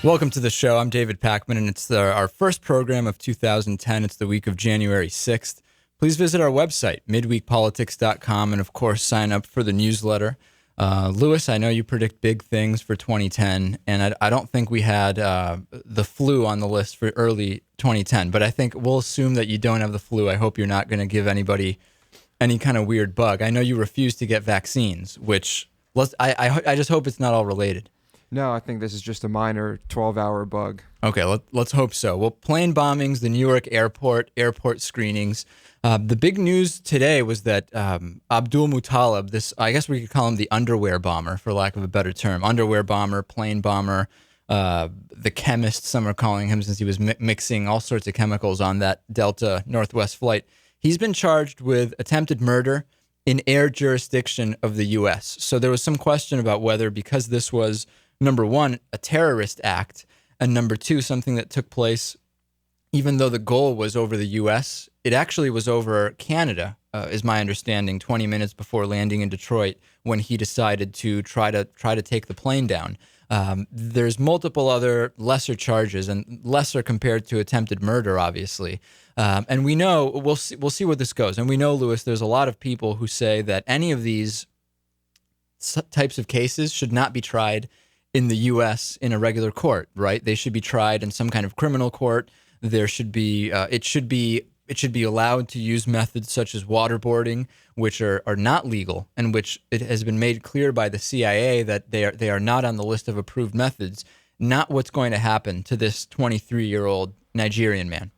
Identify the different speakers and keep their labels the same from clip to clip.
Speaker 1: Welcome to the show. I'm David Pakman, and it's our first program of 2010. It's the week of January 6th. Please visit our website, midweekpolitics.com, and of course, sign up for the newsletter. Lewis, I know you predict big things for 2010, and I don't think we had the flu on the list for early 2010, but I think we'll assume that you don't have the flu. I hope you're not going to give anybody any kind of weird bug. I know you refuse to get vaccines, which I just hope it's not all related.
Speaker 2: No, I think this is just a minor 12-hour bug.
Speaker 1: Okay, let's hope so. Well, plane bombings, the Newark airport screenings. The big news today was that AbdulMutallab, this, I guess we could call him the underwear bomber, for lack of a better term, underwear bomber, plane bomber, the chemist, some are calling him, since he was mixing all sorts of chemicals on that Delta Northwest flight. He's been charged with attempted murder in air jurisdiction of the U.S. So there was some question about whether, because this was, number one, a terrorist act, and number two, something that took place, even though the goal was over the U.S., it actually was over Canada, is my understanding, 20 minutes before landing in Detroit, when he decided to try to take the plane down. There's multiple other lesser charges, and lesser compared to attempted murder, obviously. And we know, we'll see where this goes. And we know, Lewis, there's a lot of people who say that any of these types of cases should not be tried in the U.S. in a regular court, right? They should be tried in some kind of criminal court. There should be, it should be allowed to use methods such as waterboarding, which are not legal, and which it has been made clear by the CIA that they are not on the list of approved methods. Not what's going to happen to this 23-year-old Nigerian man.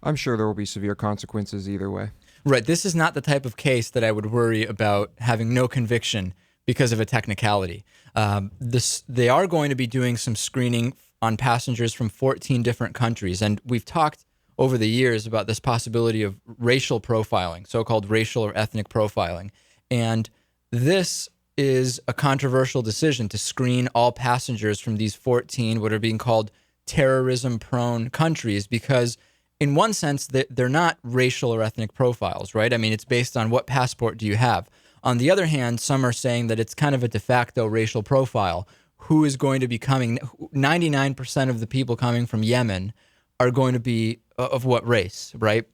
Speaker 2: I'm sure there will be severe consequences either way.
Speaker 1: Right. This is not the type of case that I would worry about having no conviction because of a technicality. They are going to be doing some screening on passengers from 14 different countries, and we've talked over the years about this possibility of racial profiling, so-called racial or ethnic profiling. And this is a controversial decision to screen all passengers from these 14 what are being called terrorism-prone countries, because in one sense, they're not racial or ethnic profiles, right? I mean, it's based on what passport do you have. On the other hand, some are saying that it's kind of a de facto racial profile. Who is going to be coming? 99% of the people coming from Yemen are going to be of what race, right?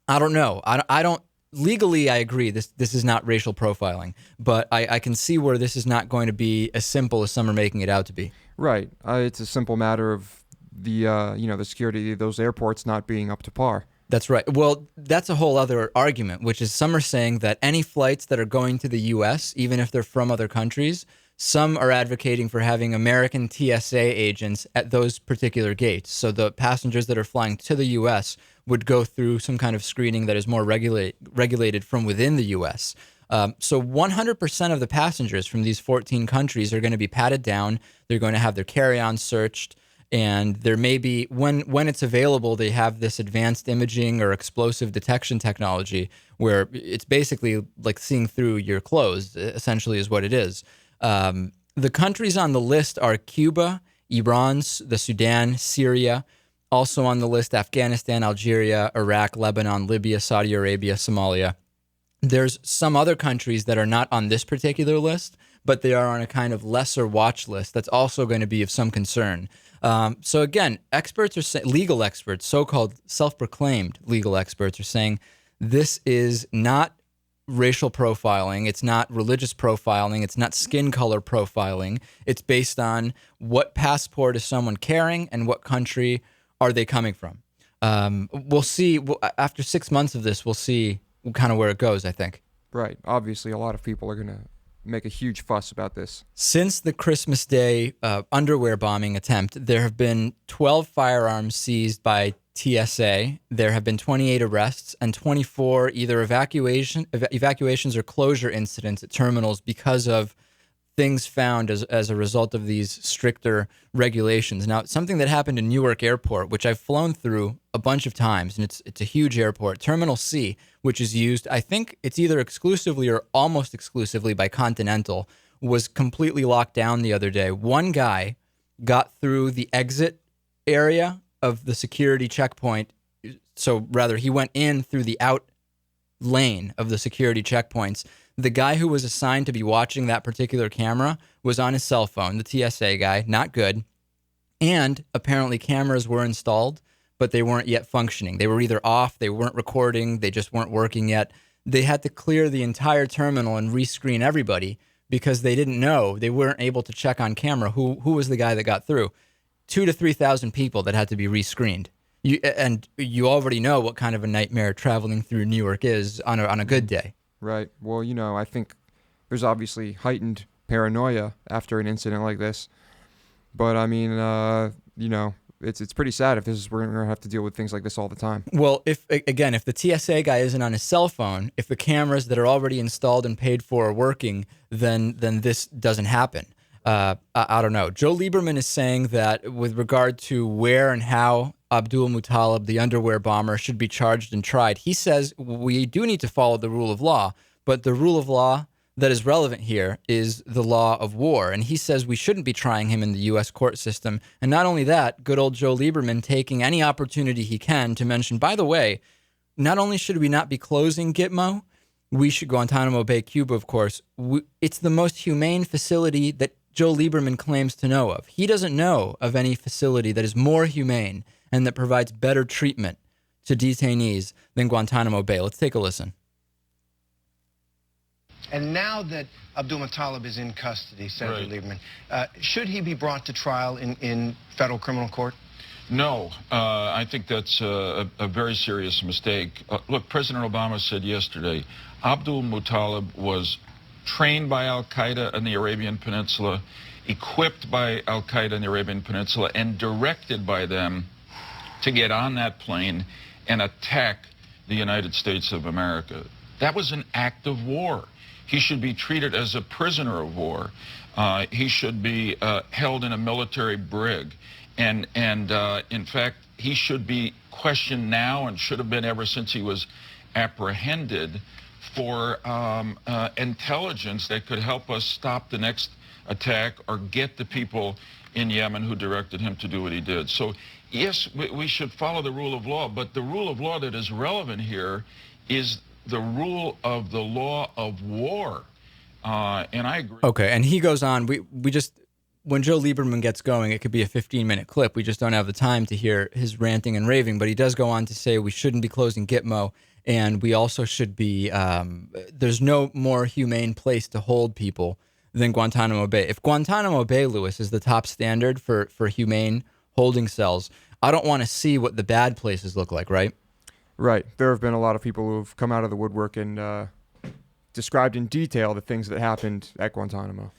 Speaker 1: I don't know. I don't legally. I agree. This is not racial profiling, but I can see where this is not going to be as simple as some are making it out to be.
Speaker 2: Right. It's a simple matter of the security of those airports not being up to par.
Speaker 1: That's right. Well, that's a whole other argument, which is some are saying that any flights that are going to the U.S., even if they're from other countries, some are advocating for having American TSA agents at those particular gates. So the passengers that are flying to the U.S. would go through some kind of screening that is more regulated from within the U.S. So 100% of the passengers from these 14 countries are going to be patted down. They're going to have their carry-on searched. And there may be, when it's available, they have this advanced imaging or explosive detection technology where it's basically like seeing through your clothes, essentially is what it is. The countries on the list are Cuba, Iran, the Sudan, Syria. Also on the list, Afghanistan, Algeria, Iraq, Lebanon, Libya, Saudi Arabia, Somalia. There's some other countries that are not on this particular list, but they are on a kind of lesser watch list that's also going to be of some concern. So again, experts are saying, legal experts, so-called self-proclaimed legal experts, are saying this is not racial profiling, it's not religious profiling, it's not skin color profiling. It's based on what passport is someone carrying and what country are they coming from. We'll see. After 6 months of this, we'll see kind of where it goes, I think.
Speaker 2: Right. Obviously, a lot of people are going to make a huge fuss about this.
Speaker 1: Since the Christmas Day underwear bombing attempt, there have been 12 firearms seized by TSA. There have been 28 arrests and 24 either evacuations or closure incidents at terminals because of things found as a result of these stricter regulations. Now, something that happened in Newark Airport, which I've flown through a bunch of times, and it's a huge airport, Terminal C, which is used, I think it's either exclusively or almost exclusively by Continental, was completely locked down the other day. One guy got through the exit area of the security checkpoint. So rather, he went in through the out lane of the security checkpoints. The guy who was assigned to be watching that particular camera was on his cell phone, the TSA guy, not good. And apparently cameras were installed, but they weren't yet functioning. They were either off, they weren't recording, they just weren't working yet. They had to clear the entire terminal and rescreen everybody because they didn't know. They weren't able to check on camera who was the guy that got through. 2,000 to 3,000 people that had to be rescreened. And you already know what kind of a nightmare traveling through Newark is on a good day.
Speaker 2: Right. Well, I think there's obviously heightened paranoia after an incident like this. But I mean, it's pretty sad if we're going to have to deal with things like this all the time.
Speaker 1: Well, if the TSA guy isn't on his cell phone, if the cameras that are already installed and paid for are working, then this doesn't happen. I don't know. Joe Lieberman is saying that with regard to where and how AbdulMutallab, the underwear bomber, should be charged and tried, he says we do need to follow the rule of law, but the rule of law that is relevant here is the law of war. And he says we shouldn't be trying him in the U.S. court system. And not only that, good old Joe Lieberman taking any opportunity he can to mention, by the way, not only should we not be closing GITMO, we should Guantanamo Bay, Cuba, of course. It's the most humane facility that Joe Lieberman claims to know of. He doesn't know of any facility that is more humane and that provides better treatment to detainees than Guantanamo Bay. Let's take a listen.
Speaker 3: And now that AbdulMutallab is in custody, Senator
Speaker 4: Right.
Speaker 3: Lieberman, should he be brought to trial in federal criminal court?
Speaker 4: No, I think that's a very serious mistake. Look, President Obama said yesterday, Abdul-Muttalib was trained by al-Qaeda in the Arabian Peninsula, equipped by al-Qaeda in the Arabian Peninsula, and directed by them to get on that plane and attack the United States of America. That was an act of war. He should be treated as a prisoner of war. He should be held in a military brig. And in fact, he should be questioned now and should have been ever since he was apprehended for intelligence that could help us stop the next attack or get the people in Yemen who directed him to do what he did. So, yes, we should follow the rule of law, but the rule of law that is relevant here is the rule of the law of war. And I agree.
Speaker 1: Okay, and he goes on. We just, when Joe Lieberman gets going, it could be a 15-minute clip. We just don't have the time to hear his ranting and raving, but he does go on to say we shouldn't be closing GITMO, and we also should be, there's no more humane place to hold people than Guantanamo Bay. If Guantanamo Bay, Lewis, is the top standard for humane holding cells, I don't want to see what the bad places look like, right?
Speaker 2: Right. There have been a lot of people who have come out of the woodwork and described in detail the things that happened at Guantanamo.